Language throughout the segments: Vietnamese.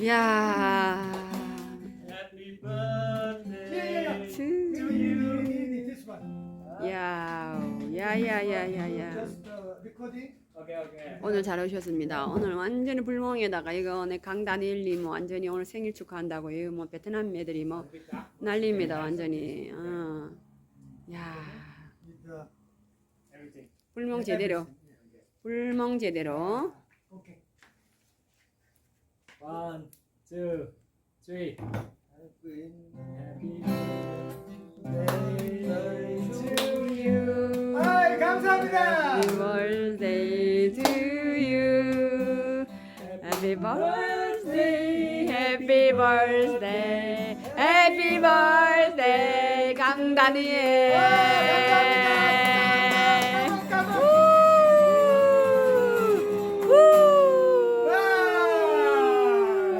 야. Happy birthday to You you. need this one. 야야야야야야. Just recording. Okay. 오늘 잘 오셨습니다. 오늘 완전히 불멍에다가 이거 내 강다니엘님 완전히 오늘 생일 축하한다고 이거 뭐 베트남 애들이 뭐 난리입니다 완전히. 야. With Everything. 불멍 제대로. 불멍 제대로. okay. 1, 2, 3. Happy birthday to you. 아이 감사합니다. Happy birthday to you. Happy birthday, happy birthday, happy birthday, 강다니엘.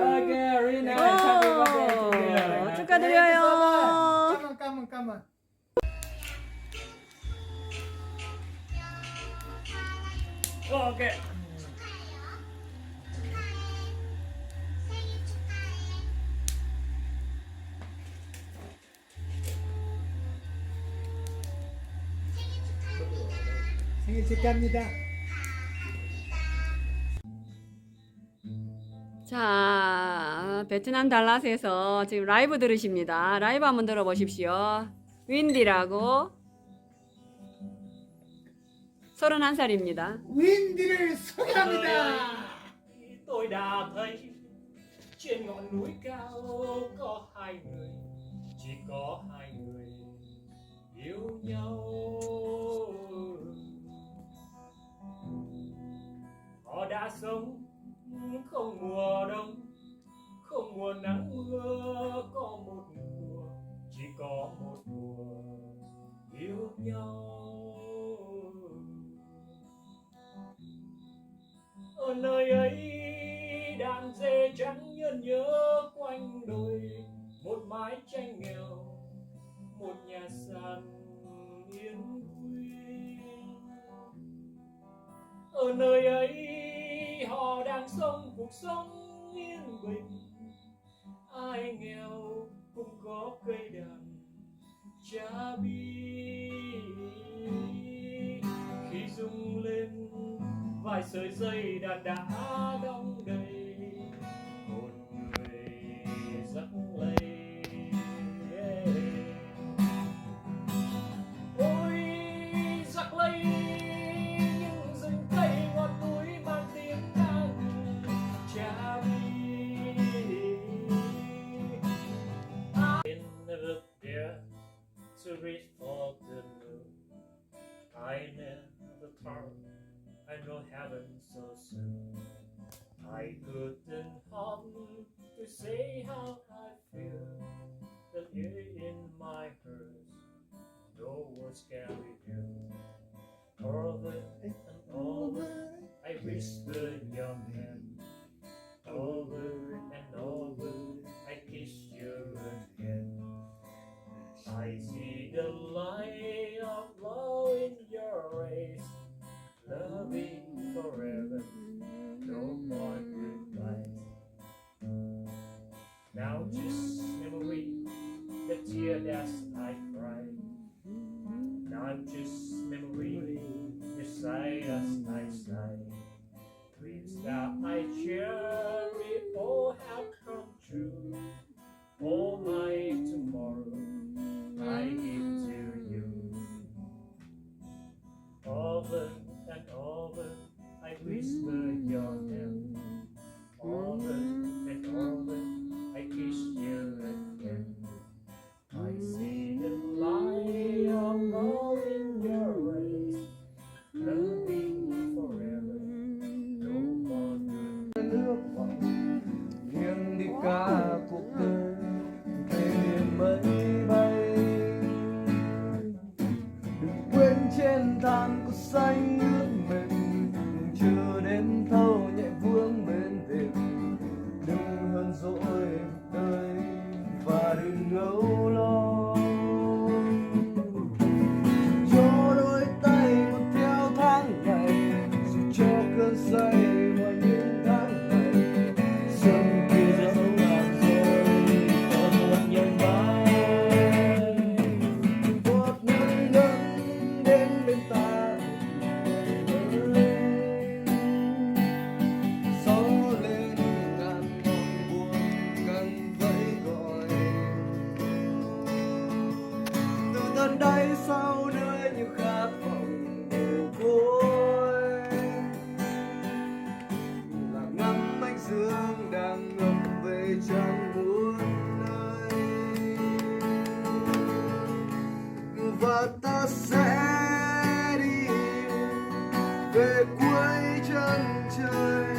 Okay, really nice. Happy birthday to you. 축하드려요. 까만. Okay. 생일 축하합니다. 자, 베트남 달랏에서 지금 라이브 들으십니다. 라이브 한번 들어보십시오. 윈디라고 31살입니다. 윈디를 소개합니다. Tôi đã thấy trên ngọn núi cao có hai người, chỉ có hai người yêu nhau. Họ đã sống không mùa đông, không mùa nắng mưa, có một mùa, chỉ có một mùa yêu nhau. Ở nơi ấy đàn dê trắng nhơn nhớ quanh đồi, một mái tranh nghèo, một nhà sàn yên vui. Ở nơi ấy họ đang sống cuộc sống yên bình, ai nghèo cũng có cây đàn cha bi. Khi rung lên vài sợi dây đàn đã đong đầy, một người giấc lây. Ôi giấc lây những rừng cây ngọn núi mang tiếng ca cha đi. I never dare to reach for the moon. I never thought I know heaven so soon. I couldn't help to say how I feel, that you're in my heart, no words can reveal. Over and over, I whisper your name. Over and over, I kiss you again. I see the light of love in your eyes, loving forever, no more goodbyes. Now just memory, the tear that I cried. Now just memory, the sigh as I sigh. Dreams that I cherish all have come true. All my tomorrow I give to you. Over and over, I whisper your name. Over and over, I kiss you again. I see the light of love in your eyes, loving forever, no more nước vọng nghiêng đi cả cuộc đời về miền gian đây sau nơi những khát vọng mồ côi là ngắm ánh dương đang ngập về chẳng muốn nơi và ta sẽ đi về cuối chân trời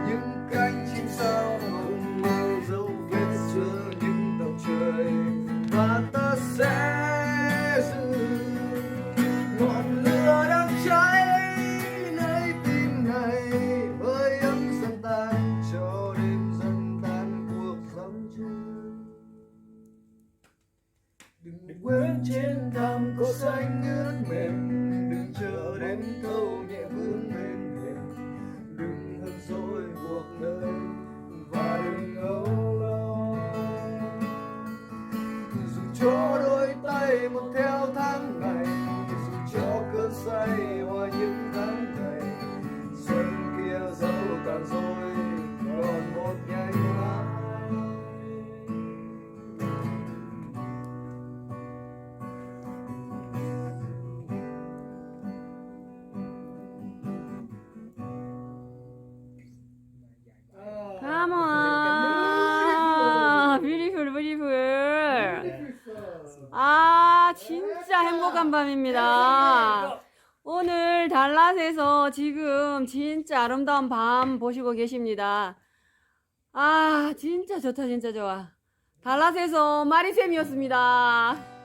những cánh chim sao hồng mang dấu vết giữa những tàu trời và ta sẽ giữ ngọn lửa đang cháy nơi tim này hơi ấm dần tan cho đêm dần tan cuộc dòng chơi đừng quên trên đám cỏ xanh ướt mềm đừng chờ đến câu nhẹ vươn bên thềm đừng hờn dỗi cuộc đời và đừng âu lo dù cho đôi tay một theo tháng ngày dù cho cơn say hoa những tháng ngày xuân kia dẫu tàn rồi còn một ngày mai Come on. Beautiful, beautiful. 아, 진짜 행복한 밤입니다. 오늘 달랏에서 지금 진짜 아름다운 밤 보시고 계십니다. 아, 진짜 좋다, 진짜 좋아. 달랏에서 마리쌤이었습니다.